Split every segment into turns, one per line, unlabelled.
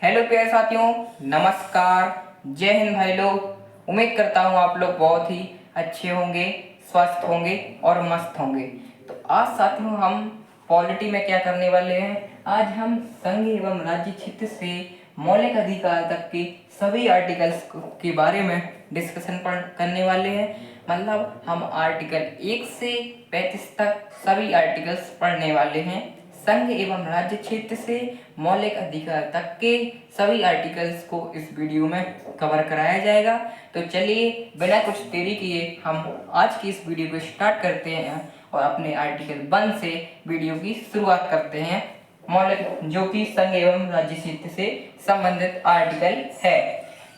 Hello प्यारे साथियों, नमस्कार। जय हिंद भाई लोग। उम्मीद करता हूँ आप लोग बहुत ही अच्छे होंगे, स्वस्थ होंगे और मस्त होंगे। तो आज साथियों हम पॉलिटी में क्या करने वाले हैं, आज हम संघ एवं राज्य क्षेत्र से मौलिक अधिकार तक के सभी आर्टिकल्स के बारे में डिस्कशन करने वाले हैं। मतलब हम आर्टिकल 1 से 35 तक सभी आर्टिकल्स पढ़ने वाले हैं। संघ एवं राज्य क्षेत्र से मौलिक अधिकार तक के सभी आर्टिकल्स को इस वीडियो में कवर कराया जाएगा। तो चलिए बिना कुछ देरी किए हम आज की इस वीडियो को स्टार्ट करते हैं और अपने आर्टिकल 1 से वीडियो की शुरुआत करते हैं, मौलिक जो कि संघ एवं राज्य क्षेत्र से संबंधित आर्टिकल है।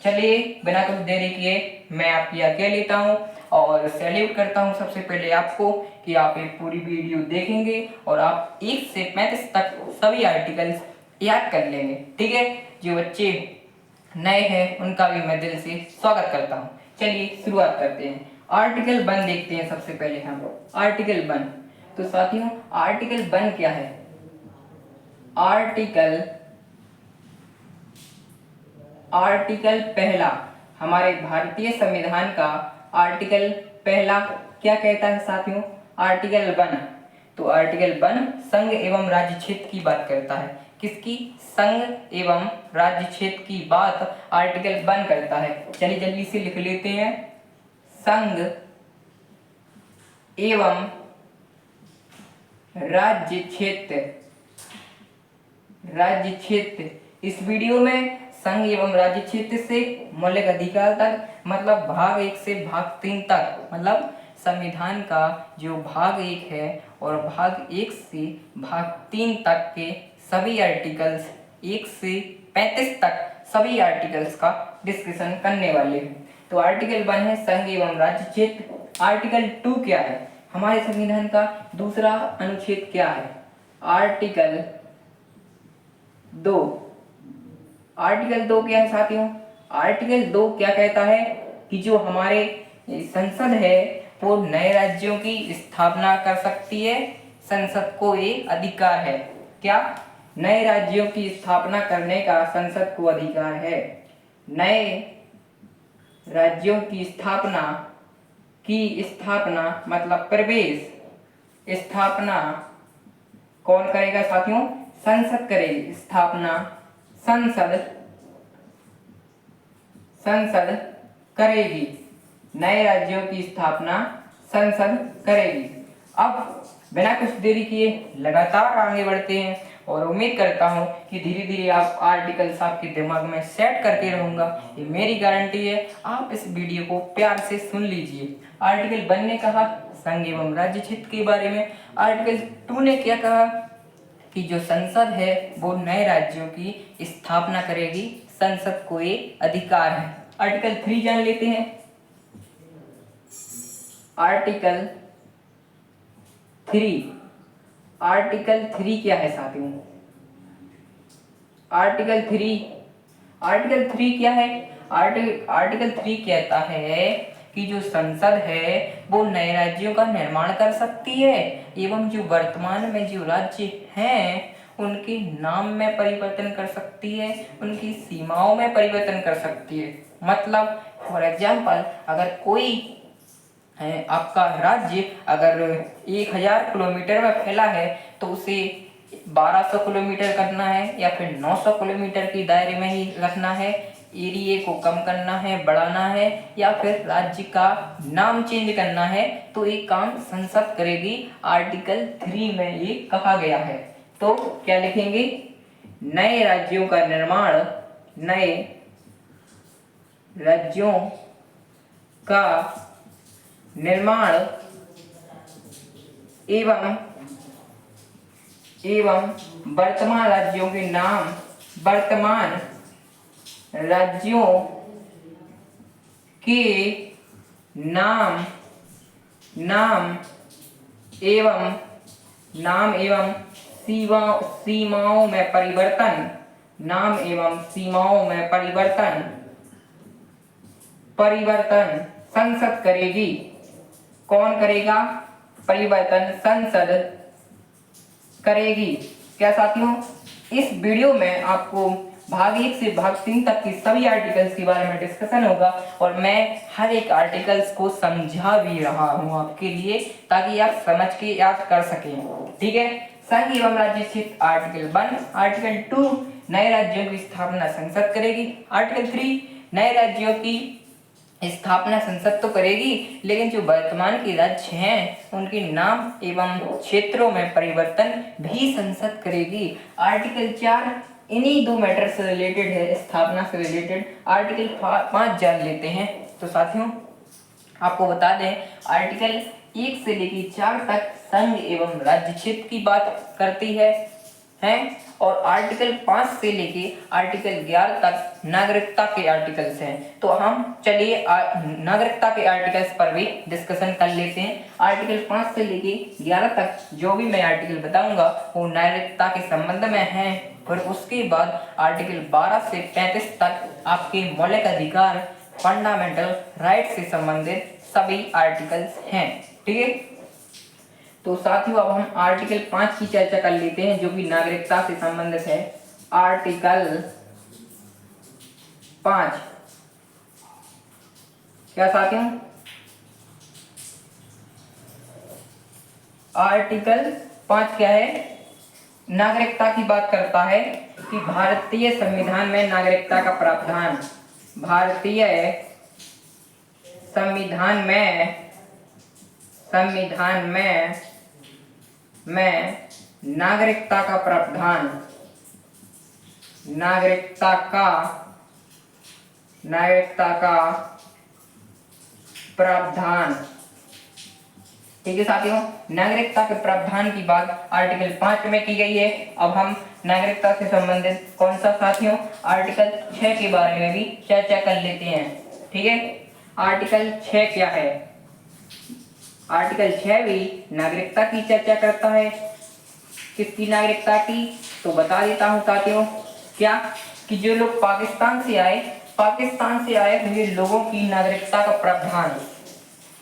चलिए बिना कुछ देरी किए मैं आपकी आज्ञा लेता हूँ और सैल्यूट करता हूँ सबसे पहले आपको कि आप एक पूरी वीडियो देखेंगे और आप 1 से 35 तक सभी आर्टिकल्स याद कर लेंगे। ठीक है, जो बच्चे नए हैं उनका भी मैं दिल से स्वागत करता हूँ। चलिए शुरुआत करते हैं। आर्टिकल 1 देखते हैं सबसे पहले हम। आर्टिकल 1, तो साथियों आर्टिकल 1 क्या है? आर्टिकल पहला हमारे भारतीय संविधान का आर्टिकल पहला क्या कहता है साथियों? आर्टिकल 1। तो आर्टिकल 1 संघ एवं राज्य क्षेत्र की बात करता है। किसकी? संघ एवं राज्य क्षेत्र की बात आर्टिकल 1 करता है। चलिए जल्दी से लिख लेते हैं। संघ एवं राज्य क्षेत्र। इस वीडियो में संघ एवं राज्य क्षेत्र से मौलिक अधिकार तक, मतलब भाग 1 से भाग 3 तक, मतलब संविधान का जो भाग 1 है और भाग 1 से भाग 3 तक के सभी आर्टिकल्स, 1 से 35 तक सभी आर्टिकल्स का डिस्कशन करने वाले हैं। तो आर्टिकल 1 है संघ एवं राज्य क्षेत्र। आर्टिकल 2 क्या है? हमारे संविधान का दूसरा अनुच्छेद क्या है? आर्टिकल 2। आर्टिकल 2 क्या है साथियों? आर्टिकल 2 क्या कहता है कि जो हमारे संसद है वो नए राज्यों की स्थापना कर सकती है। संसद को ये अधिकार है। क्या? नए राज्यों की स्थापना करने का संसद को अधिकार है। नए राज्यों की स्थापना मतलब प्रवेश, स्थापना कौन करेगा साथियों? संसद करेगी। स्थापना संसद करेगी। नए राज्यों की स्थापना संसद करेगी। अब बिना कुछ देरी किए लगातार आगे बढ़ते हैं और उम्मीद करता हूं कि धीरे धीरे आप आर्टिकल्स आपके दिमाग में सेट करते रहूंगा, ये मेरी गारंटी है। आप इस वीडियो को प्यार से सुन लीजिए। आर्टिकल 1 ने कहा संघ एवं राज्य क्षेत्र के बारे में। आर्टिकल 2 ने क्या कहा कि जो संसद है वो नए राज्यों की स्थापना करेगी। संसद को ये अधिकार है। आर्टिकल 3 जान लेते हैं। आर्टिकल 3 क्या है साथियों? आर्टिकल 3 क्या है? आर्टिकल 3 कहता है कि जो संसद है वो नए राज्यों का निर्माण कर सकती है एवं जो वर्तमान में जो राज्य हैं उनके नाम में परिवर्तन कर सकती है, उनकी सीमाओं में परिवर्तन कर सकती है। मतलब फॉर एग्जाम्पल अगर कोई आपका राज्य अगर 1000 किलोमीटर में फैला है तो उसे 1200 किलोमीटर करना है या फिर 900 किलोमीटर के दायरे में ही रखना है, एरिया को कम करना है, बढ़ाना है या फिर राज्य का नाम चेंज करना है, तो ये काम संसद करेगी। आर्टिकल 3 में ये कहा गया है। तो क्या लिखेंगे? नए राज्यों का निर्माण, नए राज्यों का निर्माण एवं वर्तमान राज्यों के नाम, वर्तमान राज्यों के नाम एवं सीमाओं में परिवर्तन, नाम एवं सीमाओं में परिवर्तन संसद करेगी। कौन करेगा? परिवर्तन संसद करेगी। क्या साथियों? इस वीडियो में आपको भाग 1 से भाग 3 तक की सभी आर्टिकल्स के बारे में डिस्कशन होगा और मैं हर एक आर्टिकल्स को समझा भी रहा हूँ आपके लिए, ताकि आप समझ के याद कर सकें। ठीक है। संघ एवं राज्य क्षेत्र आर्टिकल 1। आर्टिकल 2 नए राज्यों की स्थापना संसद करेगी। आर्टिकल 3 नए राज्यों की स्थापना संसद तो करेगी, लेकिन जो वर्तमान के राज्य हैं उनके नाम एवं क्षेत्रों में परिवर्तन भी संसद करेगी। आर्टिकल 4 इन्हीं दो मैटर से रिलेटेड है, स्थापना से रिलेटेड। आर्टिकल 5 जान लेते हैं। तो साथियों आपको बता दें, आर्टिकल 1 से लेकर 4 तक संघ एवं राज्य क्षेत्र की बात करती है और आर्टिकल 5 से लेके आर्टिकल 11 तक नागरिकता के आर्टिकल्स हैं। तो हम चलिए नागरिकता के आर्टिकल्स पर भी डिस्कशन कर लेते हैं। आर्टिकल 5 से लेके 11 तक जो भी मैं आर्टिकल बताऊंगा वो नागरिकता के संबंध में है, और उसके बाद आर्टिकल 12 से 35 तक आपके मौलिक अधिकार, फंडामेंटल राइट से संबंधित सभी आर्टिकल्स हैं। ठीक है। तो साथियों अब हम आर्टिकल 5 की चर्चा कर लेते हैं, जो कि नागरिकता से संबंधित है। आर्टिकल 5 क्या साथियों? आर्टिकल 5 क्या है? नागरिकता की बात करता है कि भारतीय संविधान में नागरिकता का प्रावधान, भारतीय संविधान में नागरिकता का प्रावधान, नागरिकता का प्रावधान। ठीक है साथियों, नागरिकता के प्रावधान की बात आर्टिकल 5 में की गई है। अब हम नागरिकता से संबंधित कौन सा साथियों आर्टिकल 6 के बारे में भी चर्चा कर लेते हैं। ठीक है। आर्टिकल 6 क्या है? आर्टिकल 6 भी नागरिकता की चर्चा करता है। किसकी नागरिकता की? तो बता देता हूं साथियों, क्या कि जो लोग पाकिस्तान से आए हुए लोगों की नागरिकता का प्रावधान।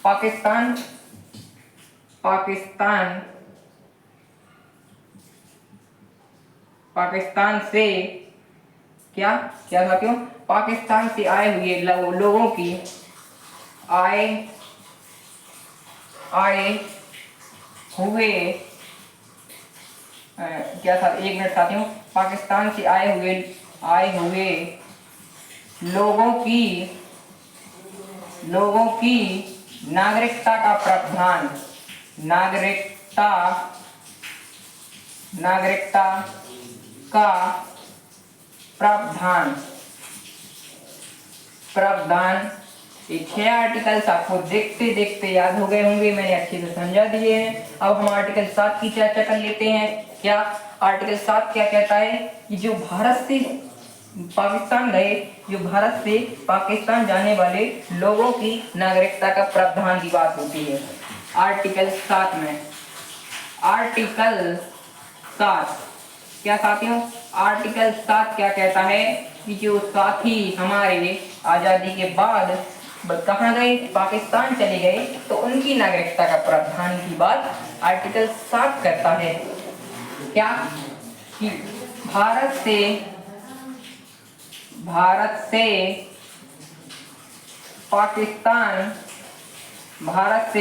पाकिस्तान से क्या साथियों? पाकिस्तान से आए हुए लोगों की एक मिनट साथियों, पाकिस्तान से आए हुए लोगों की नागरिकता का प्रावधान, नागरिकता का प्रावधान। ये 6 आर्टिकल्स आपको देखते देखते याद हो गए होंगे, मैंने अच्छे से समझा दिए हैं। अब हम आर्टिकल 7 की चर्चा कर लेते हैं। क्या आर्टिकल 7 क्या कहता है कि जो भारत से पाकिस्तान जाने वाले लोगों की नागरिकता का प्रावधान की बात होती है आर्टिकल 7 में। आर्टिकल 7 क्या साथियों? आर्टिकल 7 क्या कहता है कि जो साथी हमारे आजादी के बाद कहाँ गए? पाकिस्तान चले गए, तो उनकी नागरिकता का प्रावधान की बात आर्टिकल 7 करता है। क्या कि भारत से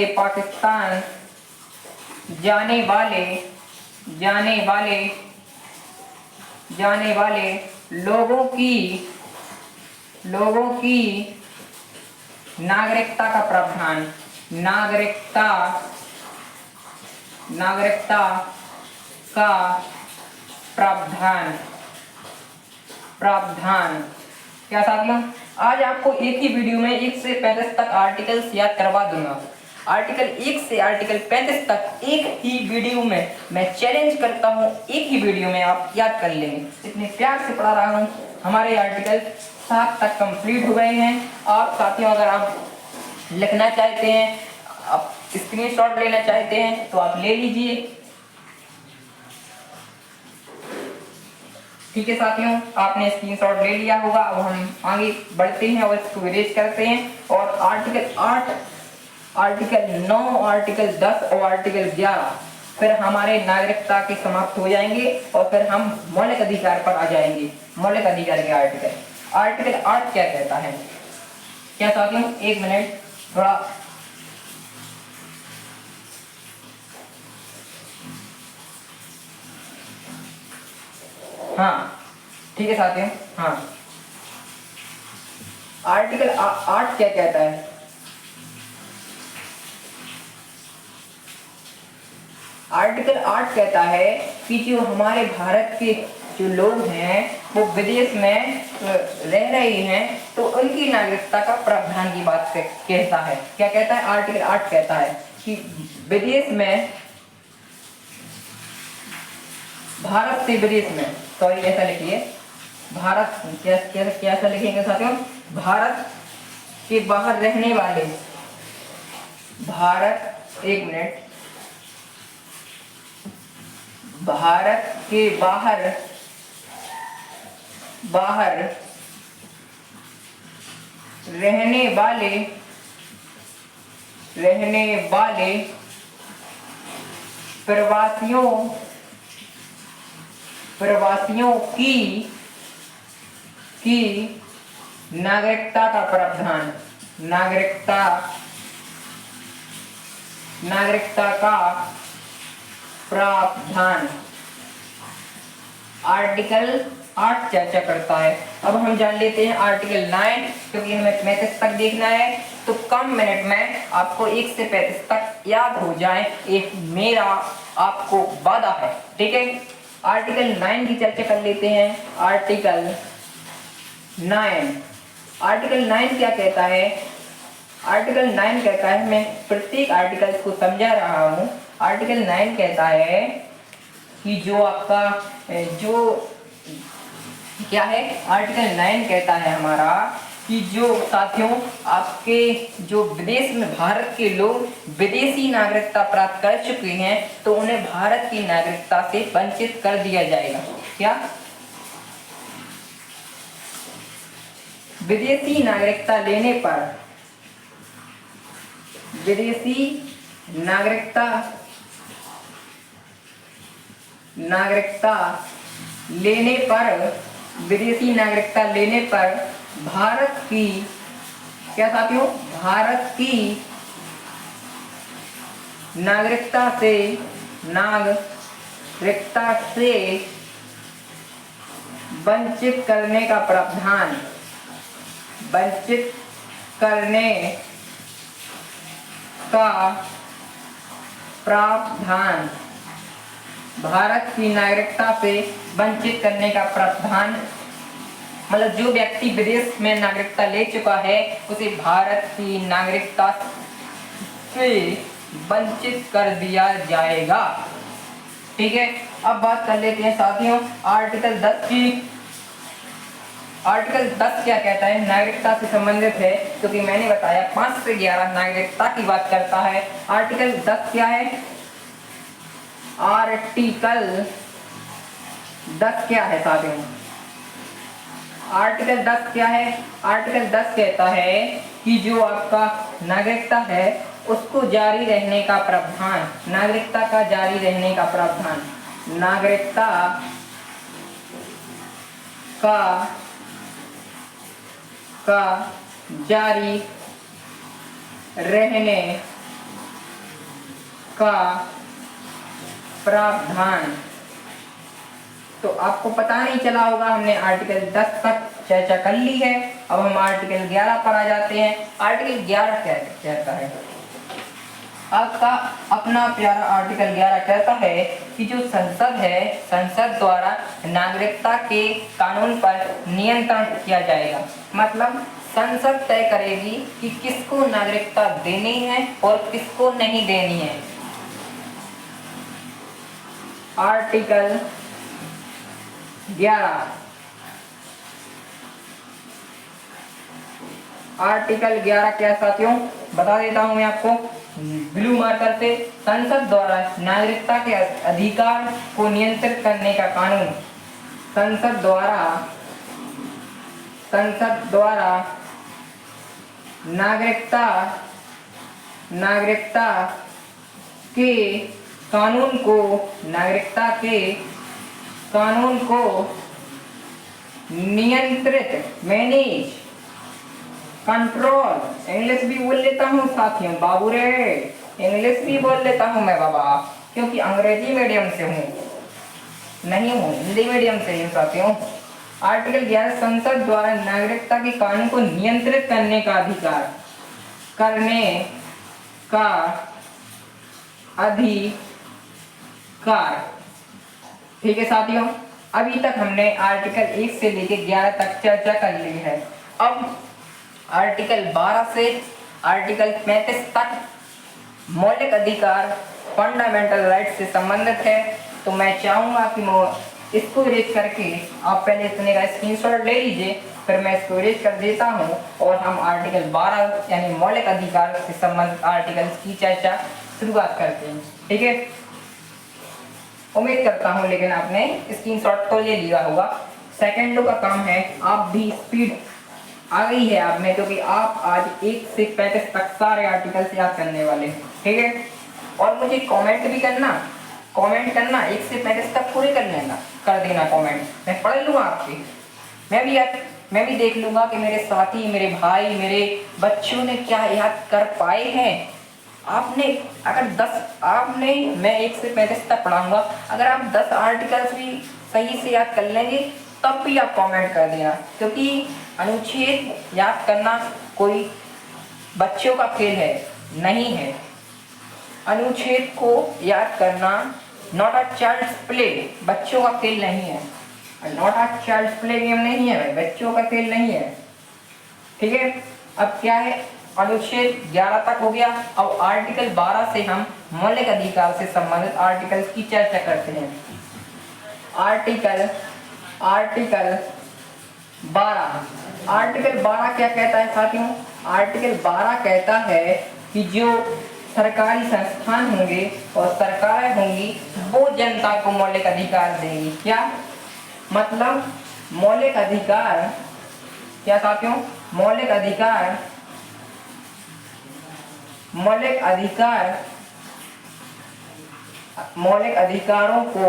पाकिस्तान जाने वाले लोगों की नागरिकता का प्रावधान, नागरिकता का प्रावधान। क्या साथियों? आज आपको एक ही वीडियो में 1 से 35 तक आर्टिकल्स याद करवा दूंगा। आर्टिकल 1 से आर्टिकल 35 तक एक ही वीडियो में मैं चैलेंज करता हूं, एक ही वीडियो में आप याद कर लेंगे। इतने प्यार से पढ़ा रहा हूं। हमारे आर्टिकल 7 तक कंप्लीट हो गए हैं। आप साथियों अगर आप लिखना चाहते हैं, आप स्क्रीनशॉट लेना चाहते हैं तो आप ले लीजिए। ठीक है साथियों, आपने स्क्रीनशॉट ले लिया होगा। अब हम आगे बढ़ते हैं और इसको इरेज करते हैं। और आर्टिकल 8, आर्टिकल 9, आर्टिकल 10 और आर्टिकल 11 फिर हमारे नागरिकता के समाप्त हो जाएंगे और फिर हम मौलिक अधिकार पर आ जाएंगे। मौलिक अधिकार के आर्टिकल 8 क्या कहता है? क्या साथियों, एक मिनट थोड़ा हाँ ठीक है साथियों। हाँ, आर्टिकल 8 क्या कहता है? आर्टिकल 8 कहता है कि जो हमारे भारत के जो लोग हैं वो विदेश में रह रहे हैं तो उनकी नागरिकता का प्रावधान की बात कहता है। क्या कहता है? आर्टिकल 8 कहता है कि विदेश में, भारत से विदेश में, सॉरी ऐसा लिखिए, भारत कैसा लिखेंगे साथियों? भारत के बाहर रहने वाले, भारत, एक मिनट, भारत के बाहर रहने वाले प्रवासियों की नागरिकता का प्रावधान, नागरिकता का प्रावधान आर्टिकल 8 चर्चा करता है। अब हम जान लेते हैं आर्टिकल 9, क्योंकि हमें 35 तक देखना है तो कम मिनट में आपको 1 से 35 तक याद हो जाए, एक मेरा आपको वादा है। ठीक है, आर्टिकल 9 की चर्चा कर लेते हैं। आर्टिकल 9 क्या कहता है? आर्टिकल 9 कहता है, मैं प्रत्येक आर्टिकल को समझा रहा हूं। आर्टिकल 9 कहता है कि जो आपका जो क्या है, आर्टिकल 9 कहता है हमारा कि जो साथियों आपके जो विदेश में भारत के लोग विदेशी नागरिकता प्राप्त कर चुके हैं तो उन्हें भारत की नागरिकता से वंचित कर दिया जाएगा। क्या? विदेशी नागरिकता लेने पर, विदेशी नागरिकता लेने पर भारत की, क्या साथियों, भारत की नागरिकता से वंचित करने का प्रावधान, भारत की नागरिकता से वंचित करने का प्रावधान, मतलब जो व्यक्ति विदेश में नागरिकता ले चुका है उसे भारत की नागरिकता से वंचित कर दिया जाएगा। ठीक है, अब बात कर लेते हैं साथियों आर्टिकल 10 की। आर्टिकल 10 क्या कहता है? नागरिकता से संबंधित है, क्योंकि मैंने बताया 5 से 11 नागरिकता की बात करता है। आर्टिकल 10 क्या है? आर्टिकल 10 क्या है साथियों? आर्टिकल 10 क्या है? आर्टिकल 10 कहता है कि जो आपका नागरिकता है उसको जारी रहने का प्रावधान, नागरिकता का जारी रहने का प्रावधान, नागरिकता का जारी रहने का प्रावधान। तो आपको पता नहीं चला होगा, हमने आर्टिकल 10 तक चर्चा कर ली है। अब हम आर्टिकल 11 पर आ जाते हैं। आर्टिकल 11 क्या कहता है? आपका अपना प्यारा आर्टिकल 11 कहता है कि जो संसद है, संसद द्वारा नागरिकता के कानून पर नियंत्रण किया जाएगा। मतलब संसद तय करेगी कि किसको नागरिकता देनी है और किसको नहीं देनी है। आर्टिकल 11, आर्टिकल 11 क्या साथियों, बता देता हूं मैं आपको ब्लू मार्कर से। संसद द्वारा नागरिकता के अधिकार को नियंत्रित करने का कानून, संसद द्वारा नागरिकता के कानून को नागरिकता के कानून को नियंत्रित मैनेज कंट्रोल, इंग्लिश भी बोल लेता हूँ साथियों, बाबू रे इंग्लिश भी बोल लेता हूँ मैं बाबा, क्योंकि अंग्रेजी मीडियम से हूँ, नहीं हूँ हिंदी मीडियम से हूँ साथियों। आर्टिकल 11 संसद द्वारा नागरिकता के कानून को नियंत्रित करने का अधिकार करने का अधिकार। ठीक है साथियों, अभी तक हमने आर्टिकल 1 से लेकर 11 तक चर्चा कर ली है। अब आर्टिकल 12 से आर्टिकल 35 तक मौलिक अधिकार फंडामेंटल राइट से संबंधित है। तो मैं चाहूंगा कि इसको इरेज करके आप पहले इतने का स्क्रीनशॉट ले लीजिए, फिर मैं इसको इरेज कर देता हूं और हम आर्टिकल 12 यानी मौलिक अधिकार से संबंधित आर्टिकल्स की चर्चा शुरुआत करते हैं। ठीक है, उम्मीद करता हूं लेकिन आपने स्क्रीनशॉट तो ले लिया होगा। सेकंडों का काम है, आप भी स्पीड आ गई है आप में, क्योंकि आप आज 1 से 35 तक सारे आर्टिकल्स याद करने वाले हैं। ठीक है, और मुझे कमेंट भी करना, 1 से 35 तक पूरे कर देना कमेंट, मैं पढ़ लूँगा आपके। मैं भी देख लूँगा कि मेरे साथी, मेरे भाई, मेरे बच्चों ने क्या याद कर पाए हैं। मैं 1 से 35 तक पढ़ाऊंगा, अगर आप 10 आर्टिकल्स भी सही से याद कर लेंगे तब भी आप कमेंट कर देना, क्योंकि अनुच्छेद याद करना कोई बच्चों का खेल है, नहीं है। अनुच्छेद को याद करना नॉट अ चाइल्ड्स प्ले, बच्चों का खेल नहीं है, not a child's play game नहीं है भाई, बच्चों का खेल नहीं है। ठीक है, अब क्या है, अनुच्छेद 11 तक हो गया। अब आर्टिकल 12 से हम मौलिक अधिकार से संबंधित आर्टिकल्स की चर्चा करते हैं। आर्टिकल 12 क्या कहता है साथियों? आर्टिकल 12 कहता है कि जो सरकारी संस्थान होंगे और सरकारें होंगी वो जनता को मौलिक अधिकार देंगी। क्या मतलब मौलिक अधिकार? क्या साथियों? मौलिक अधिकारों को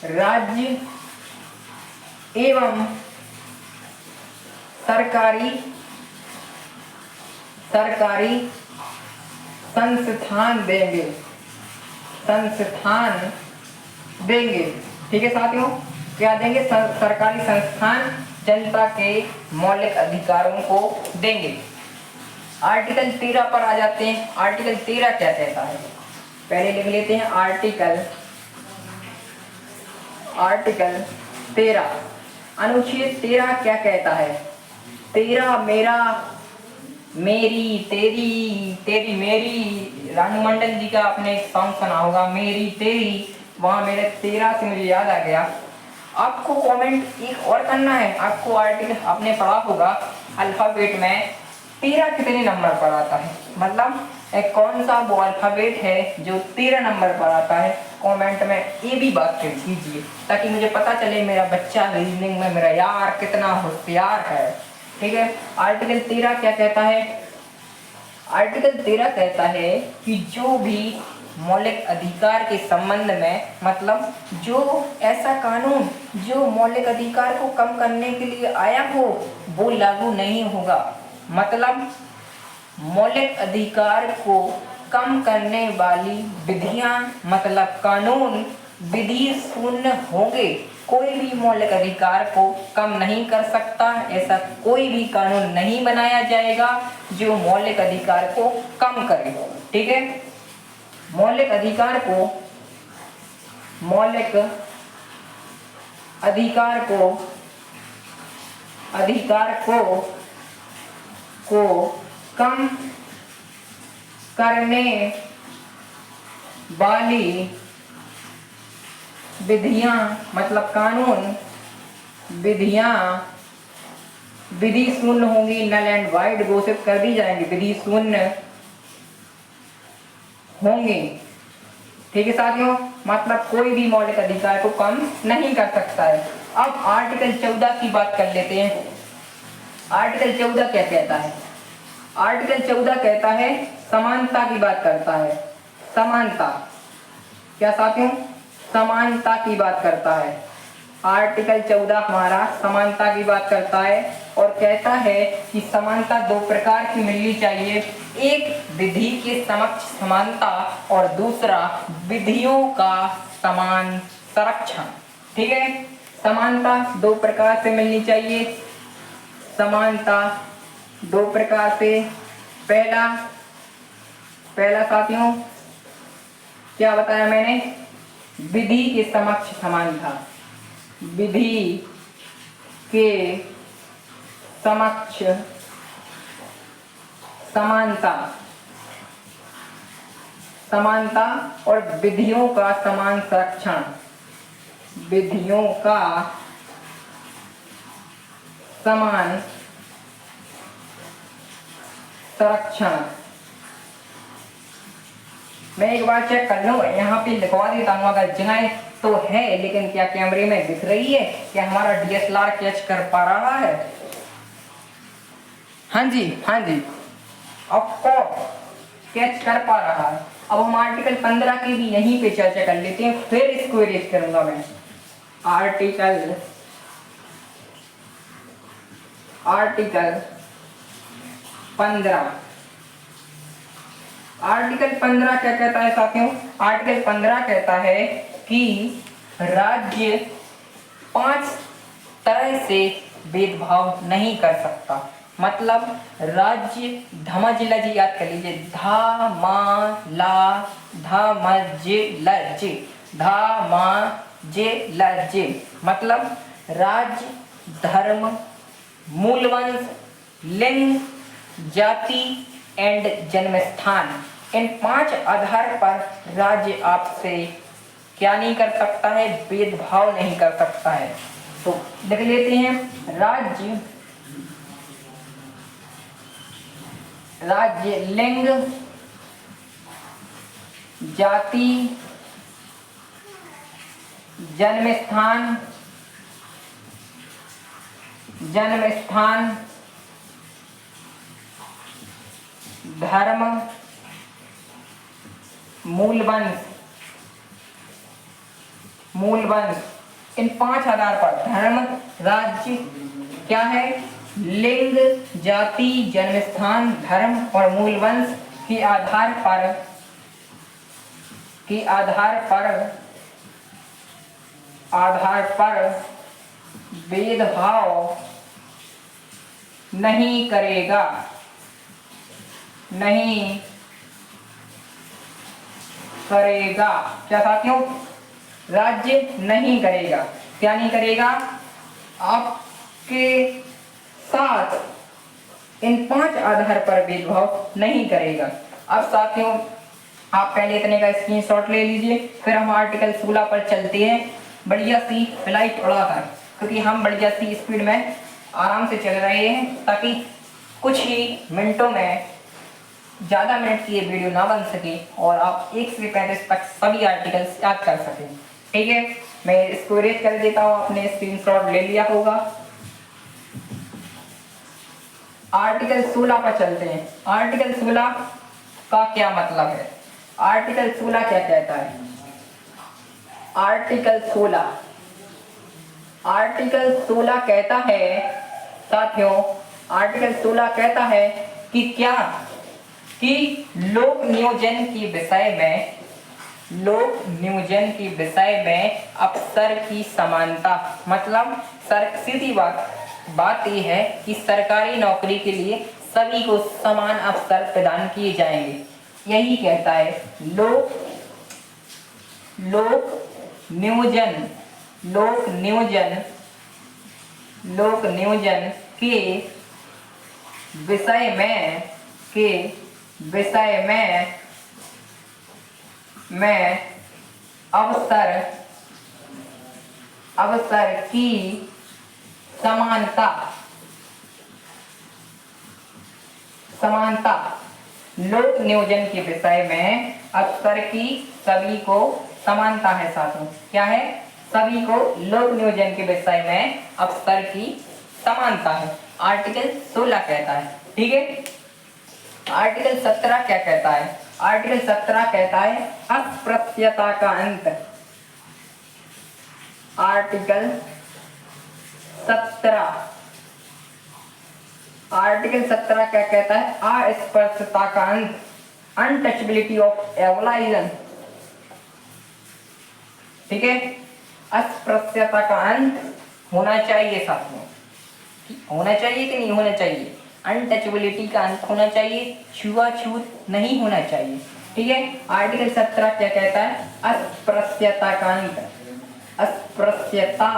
राज्य एवं सरकारी संस्थान देंगे। ठीक है साथियों, क्या देंगे? सरकारी संस्थान जनता के मौलिक अधिकारों को देंगे। आर्टिकल 13 पर आ जाते हैं। आर्टिकल 13 क्या कहता है? पहले लिख लेते हैं आर्टिकल 13। अनुच्छेद 13 क्या कहता है? तेरा मेरा मेरी तेरी मेरी, रानू मंडल जी का आपने एक सॉन्ग सुना होगा, मेरी तेरी, वहाँ मेरे 13 से मुझे याद आ गया। आपको कमेंट एक और करना है। आपको आर्टिकल आपने पढ़ा होगा अल्फाबेट में 13 कितने नंबर पर आता है, मतलब कौन सा वो अल्फाबेट है जो 13 नंबर पर आता है। कमेंट में ये भी बात कीजिए ताकि मुझे पता चले मेरा बच्चा रीजनिंग में मेरा यार कितना होशियार है। ठीक है, आर्टिकल 13 क्या कहता है? आर्टिकल 13 कहता है कि जो भी मौलिक अधिकार के संबंध में, मतलब जो ऐसा कानून जो मौलिक अधिकार को कम करने के लिए आया हो वो लागू नहीं होगा। मतलब मौलिक अधिकार को कम करने वाली विधियां, मतलब कानून विधि शून्य होंगे। कोई भी मौलिक अधिकार को कम नहीं कर सकता, ऐसा कोई भी कानून नहीं बनाया जाएगा जो मौलिक अधिकार को कम करे। ठीक है, मौलिक अधिकार को कम करने वाली विधियां, मतलब कानून विधि शून्य होंगी, नल एंड वाइड घोषित कर दी जाएंगी, विधि शून्य होंगी। ठीक है साथियों, मतलब कोई भी मौलिक अधिकार को कम नहीं कर सकता है। अब आर्टिकल 14 की बात कर लेते हैं। आर्टिकल 14 क्या कहता है? आर्टिकल 14 कहता है समानता की बात करता है। समानता। क्या साथियों? समानता की बात करता है। आर्टिकल 14 हमारा समानता की बात करता है और कहता है कि समानता दो प्रकार की मिलनी चाहिए, एक विधि के समक्ष समानता और दूसरा विधियों का समान संरक्षण। ठीक है, समानता दो प्रकार से मिलनी चाहिए। समानता दो प्रकार से, पहला साथियों क्या बताया मैंने? विधि के समक्ष समानता, विधि के समक्ष समानता, समानता और विधियों का समान संरक्षण, विधियों का समान संरक्षण। मैं एक बार चेक कर लूँ, यहाँ पे लिखवा देता हूँ अगर जगह तो है, लेकिन क्या कैमरे में दिख रही है? क्या हमारा DSLR कैच कर पा रहा है? हाँ जी, हाँ जी, ऑफकोर्स कैच कर पा रहा है। अब हम आर्टिकल 15 की भी यहीं पे चर्चा कर लेते हैं, फिर इसको इरेज करूंगा मैं। आर्टिकल 15। आर्टिकल 15 क्या कहता है साथियों? आर्टिकल 15 कहता है कि राज्य 5 तरह से भेदभाव नहीं कर सकता। मतलब राज्य धमज लज याद कर लीजिए, धा मा ला धा मजे लज, धा मा जे लज, मतलब राज्य, धर्म, मूलवंश, लिंग, जाति एंड जन्म स्थान, इन 5 आधार पर राज्य आपसे क्या नहीं कर सकता है? भेदभाव नहीं कर सकता है। तो लिख लेते हैं, राज्य लिंग, जाति, जन्म स्थान, धर्म, मूलवंश, इन 5 आधार पर धर्म, राज्य क्या है? लिंग, जाति, जन्म स्थान, धर्म और मूलवंश के आधार पर भेदभाव नहीं करेगा, क्या साथियों? राज्य नहीं करेगा, क्या नहीं करेगा? आपके साथ इन 5 आधार पर भेदभाव नहीं करेगा। अब साथियों आप पहले इतने का स्क्रीनशॉट ले लीजिए, फिर हम आर्टिकल 16 पर चलते हैं बढ़िया सी फ्लाइट उड़ाकर, क्योंकि हम बढ़िया सी स्पीड में आराम से चल रहे हैं, ताकि कुछ ही मिनटों में, ज़्यादा मिनट की ये वीडियो ना बन सके और आप 1 से 35 तक सभी आर्टिकल्स याद कर सकें। ठीक है, मैं इसको इरेज कर देता हूँ, आपने स्क्रीनशॉट ले लिया होगा। आर्टिकल 16 पर चलते हैं। आर्टिकल 16 का क्या मतलब है? आर्टिकल 16 क्या कहता है? आर्टिकल 16 कहता है साथियों, आर्टिकल 16 कहता है कि क्या कि लोक नियोजन के विषय में अफसर की समानता, मतलब सीधी बात यह है कि सरकारी नौकरी के लिए सभी को समान अवसर प्रदान किए जाएंगे। यही कहता है लोक नियोजन के विषय में अवसर की समानता। लोक नियोजन के विषय में अवसर की सभी को समानता है साथियों। क्या है? सभी को लोक नियोजन के विषय में अवसर की समानता है, आर्टिकल 16 कहता है। ठीक है, आर्टिकल 17 क्या कहता है? आर्टिकल 17 कहता है अस्पृश्यता का अंत। आर्टिकल 17 क्या कहता है? अस्पृश्यता का अंत, अनटचेबिलिटी ऑफ एवलाइजन। ठीक है, अस्पृश्यता का अंत होना चाहिए साथियों, होना चाहिए कि नहीं होना चाहिए? अनटचेबिलिटी का अंत होना चाहिए, छुआछूत नहीं होना चाहिए। ठीक है, आर्टिकल 17 क्या कहता है? अस्पृश्यता का अंत, अस्पृश्यता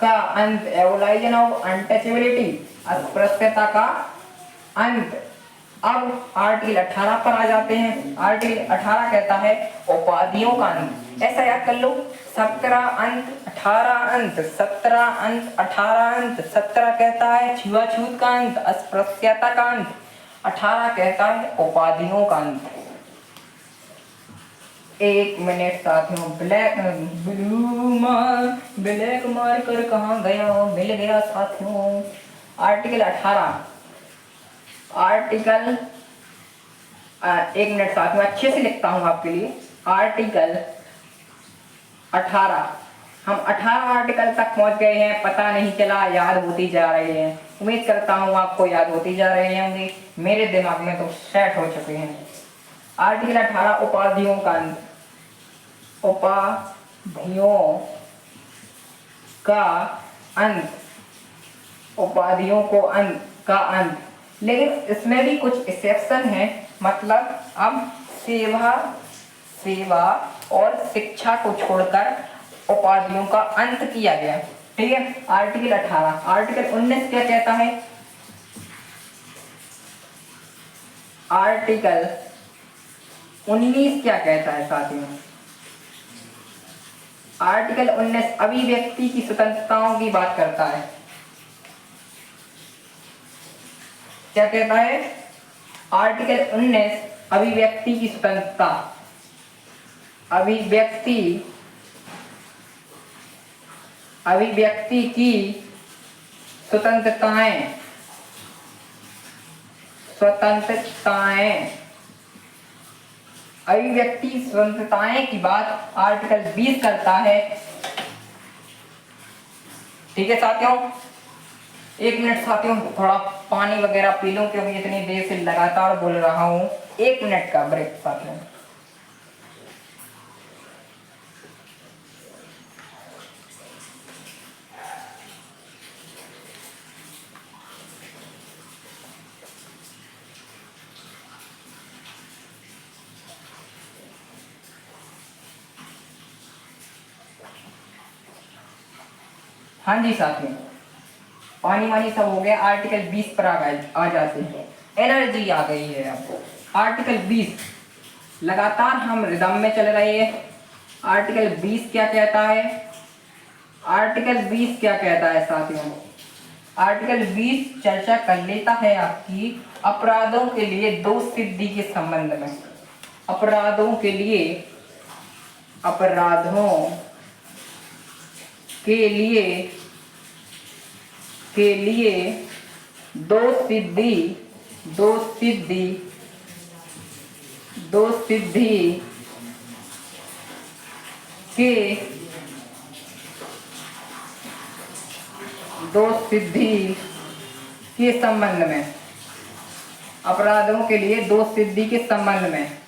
का अंत, एवोलाइजन ऑफ अनटचेबिलिटी, अस्पृश्यता का अंत। अब आर्टिकल 18 पर आ जाते हैं। आर्टिकल 18 कहता है उपाधियों का अंत। ऐसा याद कर लो, 17 अंत 18 अंत, 17 अंत 18 अंत। 17 कहता है छुआछूत का अंत, अस्पृश्यता का अंत। 18 कहता है उपाधियों का अंत। एक मिनट साथियों, ब्लैक मार्कर कहाँ गया? मिल गया साथियों। आर्टिकल 18, आर्टिकल एक मिनट साथियों, अच्छे से लिखता हूं आपके लिए। आर्टिकल 18, हम 18 आर्टिकल तक पहुंच गए हैं, पता नहीं चला, याद होती जा रही है। उम्मीद करता हूं आपको याद होती जा रहे होंगे, मेरे दिमाग में तो सेट हो चुके हैं। आर्टिकल 18 उपाधियों का अंत, उपाधियों का अंत, उपाधियों को अंत का अंत। लेकिन इसमें भी कुछ एक्सेप्शन है, मतलब अब सेवा और शिक्षा को छोड़कर उपाधियों का अंत किया गया। ठीक है, आर्टिकल 18। आर्टिकल 19 क्या कहता है? आर्टिकल 19 क्या कहता है साथियों? आर्टिकल 19 अभिव्यक्ति की स्वतंत्रताओं की बात करता है। क्या कहता है? आर्टिकल 19 अभिव्यक्ति की स्वतंत्रता, अभिव्यक्ति की स्वतंत्रताएं अभिव्यक्ति स्वतंत्रताएं की बात आर्टिकल 20 करता है। ठीक है साथियों, एक मिनट साथियों, थोड़ा पानी वगैरह पी लूं क्योंकि इतनी देर से लगातार बोल रहा हूं। एक मिनट का ब्रेक साथियों। हाँ जी साथियों, पानी वानी सब हो गया। आर्टिकल 20 पर आ जाते हैं। एनर्जी आ गई है अब। आर्टिकल 20, लगातार हम रिदम में चल रहे हैं। आर्टिकल 20 क्या कहता है? आर्टिकल 20 क्या कहता है साथियों? आर्टिकल 20 चर्चा कर लेता है आपकी अपराधों के लिए दोष सिद्धि के संबंध में। अपराधों के लिए दोष सिद्धि के संबंध में, अपराधों के लिए दोष सिद्धि के संबंध में।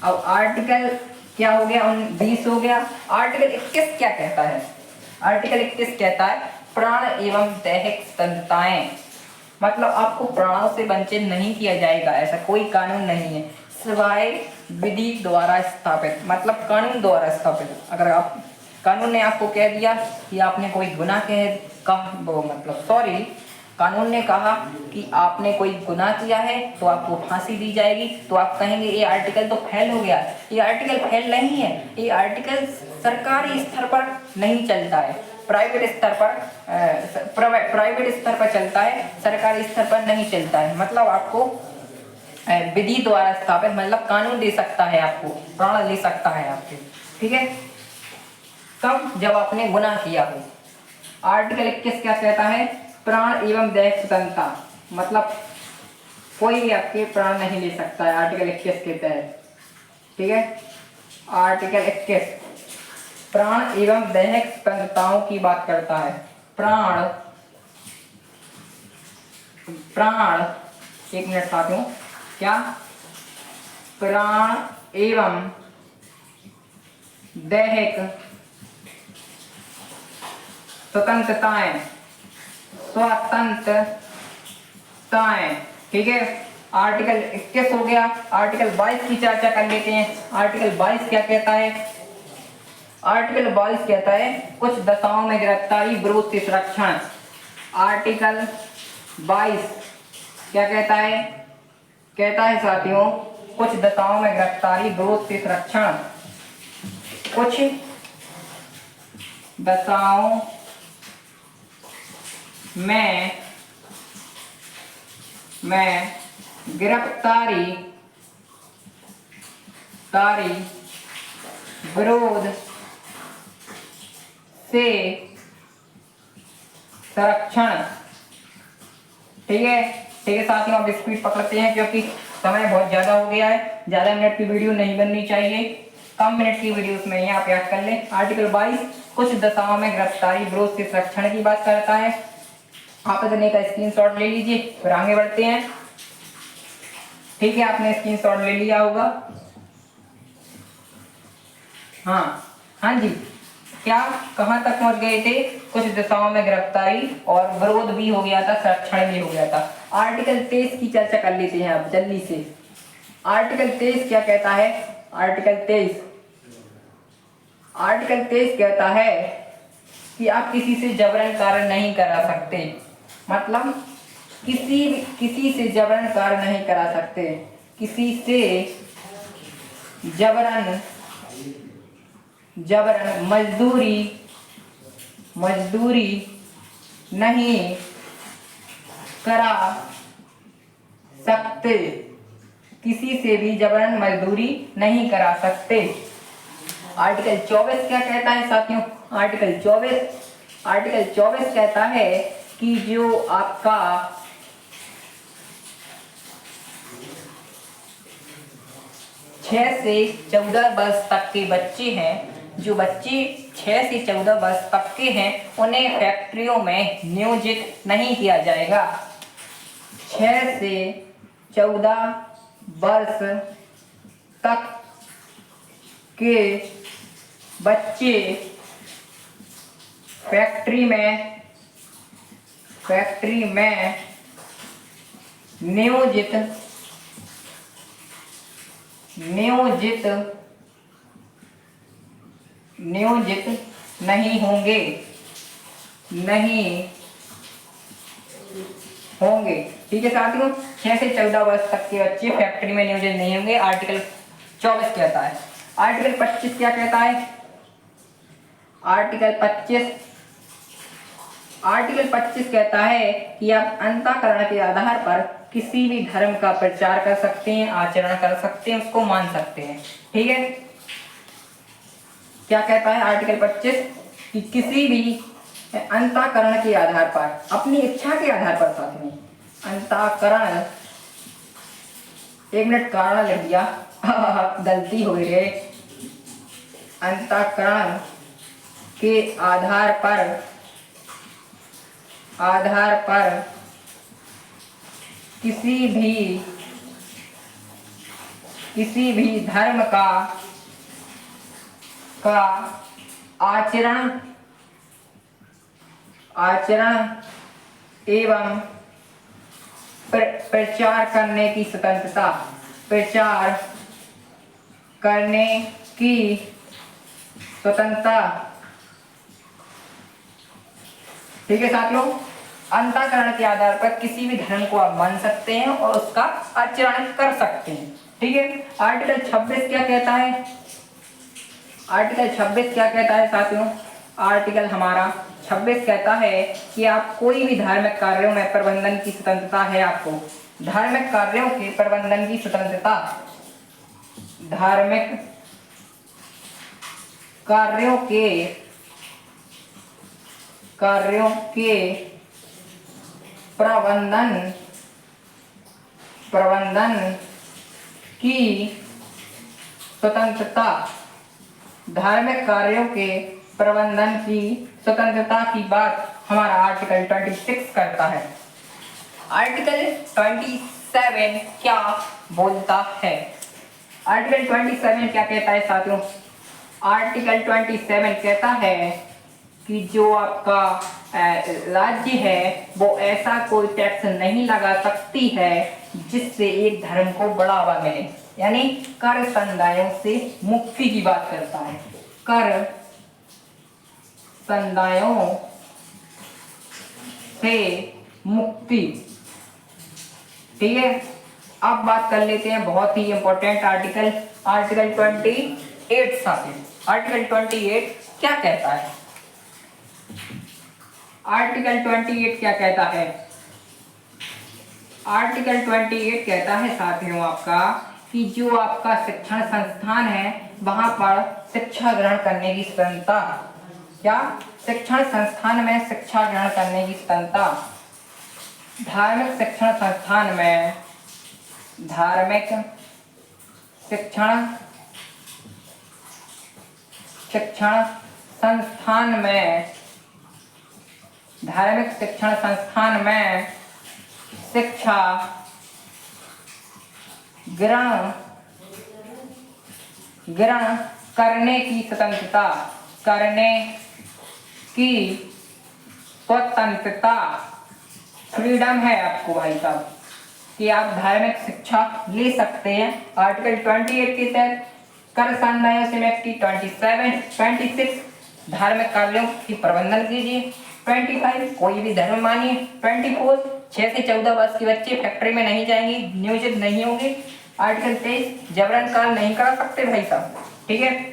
अब आर्टिकल क्या हो गया? 20 हो गया। आर्टिकल 21 क्या कहता है? आर्टिकल 21 कहता है प्राण एवं दैहिक स्वतंत्रताएं, मतलब आपको प्राणों से वंचित नहीं किया जाएगा, ऐसा कोई कानून नहीं है सिवाय विधि द्वारा स्थापित, मतलब कानून द्वारा स्थापित। अगर आप कानून ने आपको कह दिया कि आपने कोई गुनाह कानून ने कहा कि आपने कोई गुनाह किया है तो आपको फांसी दी जाएगी, तो आप कहेंगे ये आर्टिकल तो फेल हो गया। ये आर्टिकल फेल नहीं है, ये आर्टिकल सरकारी स्तर पर नहीं चलता है, प्राइवेट स्तर पर चलता है, सरकारी स्तर पर नहीं चलता है। मतलब आपको विधि द्वारा स्थापित, मतलब कानून दे सकता है, आपको प्राण ले सकता है आपके। ठीक है, कब? जब आपने गुनाह किया हो। आर्टिकल 21 क्या कहता है? प्राण एवं दैहिक स्वतंत्रता, मतलब कोई भी आपके प्राण नहीं ले सकता है आर्टिकल 21 के तहत। ठीक है, आर्टिकल 21 प्राण एवं दैहिक स्वतंत्रताओं की बात करता है। प्राण प्राण एक मिनट साथियों, क्या प्राण एवं दैहिक स्वतंत्रताएं स्वतंत्रताएं। ठीक है, आर्टिकल 21 हो गया। आर्टिकल 22 की चर्चा कर लेते हैं। आर्टिकल 22 क्या कहता है? आर्टिकल 22 कहता है कुछ दशाओं में गिरफ्तारी विरोध से संरक्षण। आर्टिकल 22 क्या कहता है? कहता है साथियों, कुछ दशाओं में गिरफ्तारी विरोध से संरक्षण। कुछ दशाओं में गिरफ्तारी विरोध से संरक्षण। ठीक है, ठीक है साथियों, अब स्पीड पकड़ते हैं क्योंकि समय बहुत ज्यादा हो गया है। ज्यादा मिनट की वीडियो नहीं बननी चाहिए, कम मिनट की वीडियो में ही आप याद कर लें। आर्टिकल 22 कुछ दशाओं में गिरफ्तारी विरोध से संरक्षण की बात करता है। आप इतने का स्क्रीनशॉट ले लीजिए, फिर आगे बढ़ते हैं। ठीक है, आपने स्क्रीनशॉट ले लिया होगा। हाँ जी, क्या कहाँ तक पहुंच गए थे? कुछ दिशाओं में गिरफ्तारी और विरोध भी हो गया था, संरक्षण भी हो गया था। आर्टिकल 23 की चर्चा कर लेते हैं अब जल्दी से। आर्टिकल 23 क्या कहता है? आर्टिकल 23 कहता है कि आप किसी से जबरन कार्य नहीं करा सकते। मतलब किसी से जबरन कार्य नहीं करा सकते। किसी से जबरन मजदूरी नहीं करा सकते। किसी से भी जबरन मजदूरी नहीं करा सकते। आर्टिकल 24 क्या कहता है साथियों? आर्टिकल 24 कहता है कि जो आपका 6 से 14 वर्ष तक के बच्चे हैं, जो बच्चे 6 से 14 वर्ष तक के हैं, उन्हें फैक्ट्रियों में नियोजित नहीं किया जाएगा। 6 से 14 वर्ष तक के बच्चे फैक्ट्री में नियोजित नहीं होंगे। ठीक है साथियों, 6 से 14 वर्ष तक के बच्चे फैक्ट्री में नियोजित नहीं होंगे, आर्टिकल 24 कहता है। आर्टिकल 25 क्या कहता है? आर्टिकल 25 कहता है कि आप अंतःकरण के आधार पर किसी भी धर्म का प्रचार कर सकते हैं, आचरण कर सकते हैं, उसको मान सकते हैं। ठीक है, क्या कहता है आर्टिकल 25? कि किसी भी अंतःकरण के आधार पर, अपनी इच्छा के आधार पर साथ में अंतःकरण, एक मिनट कारण लिख दिया गलती हो गई है। अंतःकरण के आधार पर किसी भी धर्म का आचरण एवं प्रचार करने की स्वतंत्रता। ठीक है साथियों, अंतःकरण के आधार पर किसी भी धर्म को आप मान सकते हैं और उसका आचरण कर सकते हैं। ठीक है, आर्टिकल 26 क्या कहता है? आर्टिकल 26 क्या कहता है साथियों? आर्टिकल हमारा 26 कहता है कि आप कोई भी धार्मिक कार्यों में प्रबंधन की स्वतंत्रता है। आपको धार्मिक कार्यों के प्रबंधन की स्वतंत्रता, धार्मिक कार्यों प्रबंधन की स्वतंत्रता, धार्मिक कार्यों के प्रबंधन की स्वतंत्रता की बात हमारा आर्टिकल 26 करता है। आर्टिकल 27 क्या बोलता है? आर्टिकल 27 क्या कहता है साथियों? आर्टिकल 27 कहता है कि जो आपका राज्य है वो ऐसा कोई टैक्स नहीं लगा सकती है जिससे एक धर्म को बढ़ावा मिले, यानी कर संदायों से मुक्ति की बात करता है। कर संदायों से मुक्ति, ठीक है। अब बात कर लेते हैं बहुत ही इंपॉर्टेंट आर्टिकल 28 साथियों। आर्टिकल 28 क्या कहता है? आर्टिकल 28 क्या कहता है? आर्टिकल 28 कहता है साथियों आपका कि जो आपका शिक्षण संस्थान है वहां पर शिक्षा ग्रहण करने की स्वतंत्रता, क्या शिक्षण संस्थान में शिक्षा ग्रहण करने की स्वतंत्रता, धार्मिक शिक्षण संस्थान में, धार्मिक शिक्षण संस्थान में, धार्मिक शिक्षण संस्थान में शिक्षा ग्रहण करने की स्वतंत्रता, करने की स्वतंत्रता, फ्रीडम है आपको भाई साहब कि आप धार्मिक शिक्षा ले सकते हैं। आर्टिकल 28 के तहत कर संदायों से व्यक्ति 26 धार्मिक कार्यों की प्रबंधन कीजिए, 25 कोई भी धर्म मानिए, 24 6 से 14 वर्ष के बच्चे फैक्ट्री में नहीं जाएंगे, नियोजित नहीं होंगे। आर्टिकल 23 जबरन कार्य नहीं करा सकते भाई साहब, ठीक है।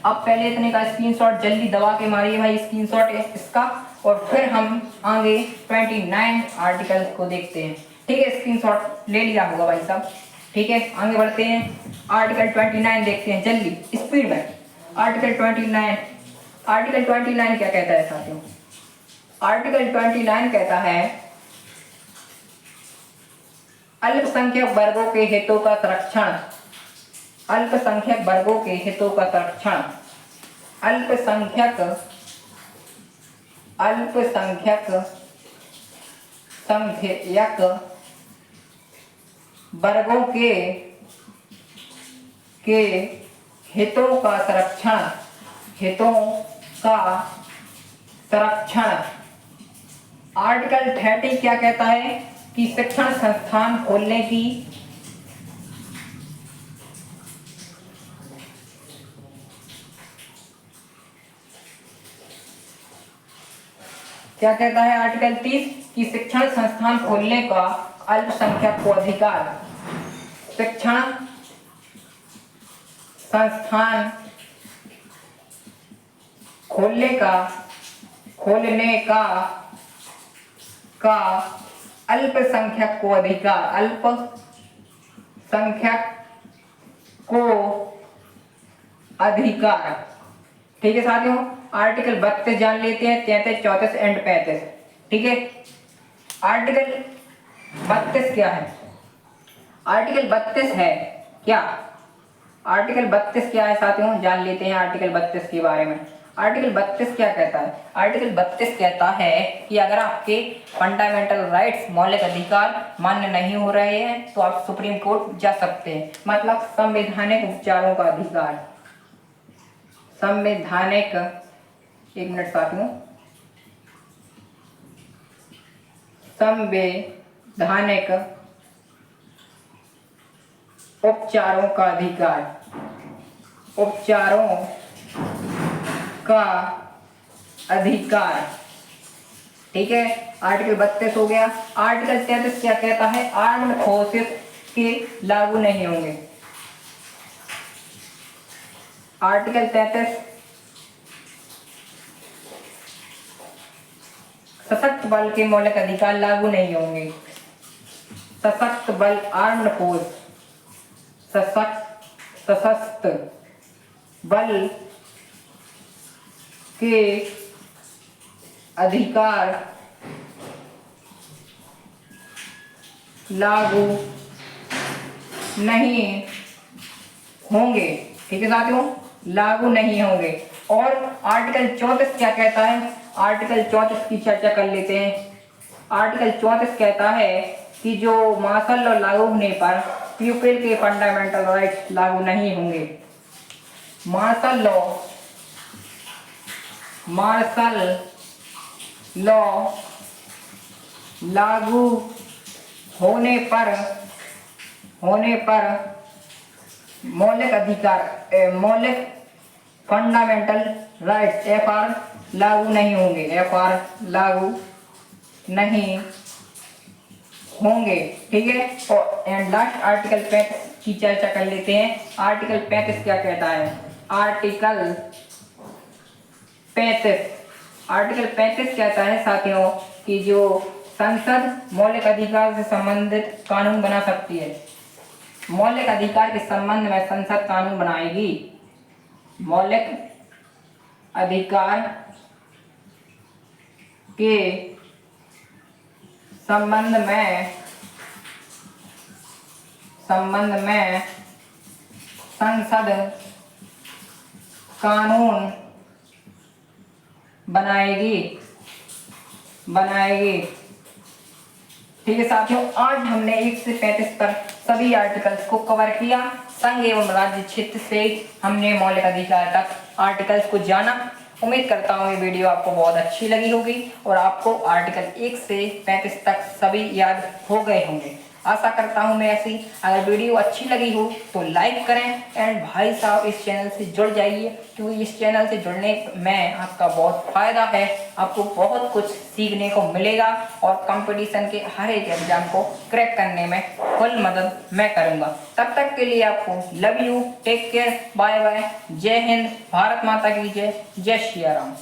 अब पहले इतने का स्क्रीनशॉट जल्दी दबा के मारिए भाई, स्क्रीनशॉट इसका, और फिर हम आगे 29 आर्टिकल को देखते हैं, ठीक है। स्क्रीनशॉट ले लिया होगा भाई साहब, ठीक है। आगे बढ़ते हैं, आर्टिकल 29 देखते हैं जल्दी स्पीड में। आर्टिकल 29 क्या कहता है साथियों? आर्टिकल 29 कहता है अल्पसंख्यक वर्गों के हितों का संरक्षण, अल्पसंख्यक वर्गों के हितों का संरक्षण, अल्पसंख्यक वर्गों के हितों का संरक्षण, हितों का संरक्षण। आर्टिकल 30 क्या कहता है कि शिक्षण संस्थान खोलने की, क्या कहता है आर्टिकल 30 कि शिक्षण संस्थान खोलने का अल्पसंख्यक को अधिकार, शिक्षण संस्थान खोलने का अल्पसंख्यक को अधिकार, अल्पसंख्यक को अधिकार, ठीक है साथियों। आर्टिकल 32 जान लेते हैं, 33, 34 एंड 35, ठीक है। आर्टिकल 32 क्या है? आर्टिकल 32 है क्या? आर्टिकल 32 क्या है साथियों, जान लेते हैं आर्टिकल 32 के बारे में। आर्टिकल 32 क्या कहता है? आर्टिकल 32 कहता है कि अगर आपके फंडामेंटल राइट्स, मौलिक अधिकार मान्य नहीं हो रहे हैं तो आप सुप्रीम कोर्ट जा सकते हैं। मतलब संवैधानिक उपचारों का अधिकार, संवैधानिक, एक मिनट साथियों, संवैधानिक उपचारों का अधिकार, उपचारों का अधिकार, ठीक है। आर्टिकल 32 हो गया। आर्टिकल 33 क्या कहता है? आर्म्ड फोर्सेस के लागू नहीं होंगे। आर्टिकल 33 सशक्त बल के मौलिक अधिकार लागू नहीं होंगे। सशक्त बल, आर्म्ड फोर्स, सशस्त्र बल के अधिकार लागू नहीं होंगे। ठीक है साथियों, लागू नहीं होंगे। और आर्टिकल 34 क्या कहता है, आर्टिकल 34 की चर्चा कर लेते हैं। आर्टिकल 34 कहता है कि जो मार्शल लॉ लागू होने पर प्यूपिल के फंडामेंटल राइट्स लागू नहीं होंगे। मार्शल लॉ लागू होने पर मौलिक अधिकार मौलिक फंडामेंटल राइट्स FR लागू नहीं होंगे। FR लागू नहीं होंगे। ठीक है, और एंड लास्ट आर्टिकल 35 की चर्चा कर लेते हैं। आर्टिकल 35 क्या कहता है, आर्टिकल 35 कहता है साथियों कि जो संसद मौलिक अधिकार से संबंधित कानून बना सकती है। मौलिक अधिकार के संबंध में संसद कानून बनाएगी। मौलिक अधिकार के संबंध में संसद कानून बनाएगी। ठीक है साथियों, आज हमने 1 से 35 पर सभी आर्टिकल्स को कवर किया। संघ एवं राज्य क्षेत्र से हमने मौलिक अधिकार तक आर्टिकल्स को जाना। उम्मीद करता हूँ ये वीडियो आपको बहुत अच्छी लगी होगी और आपको आर्टिकल 1 से 35 तक सभी याद हो गए होंगे। आशा करता हूँ मैं ऐसी। अगर वीडियो अच्छी लगी हो तो लाइक करें एंड भाई साहब इस चैनल से जुड़ जाइए, क्योंकि इस चैनल से जुड़ने में आपका बहुत फ़ायदा है। आपको बहुत कुछ सीखने को मिलेगा और कंपटीशन के हर एक एग्जाम को क्रैक करने में फुल मदद मैं करूँगा। तब तक के लिए आपको love you, take care, bye bye, जय हिंद, भारत माता की जय, जय श्री राम।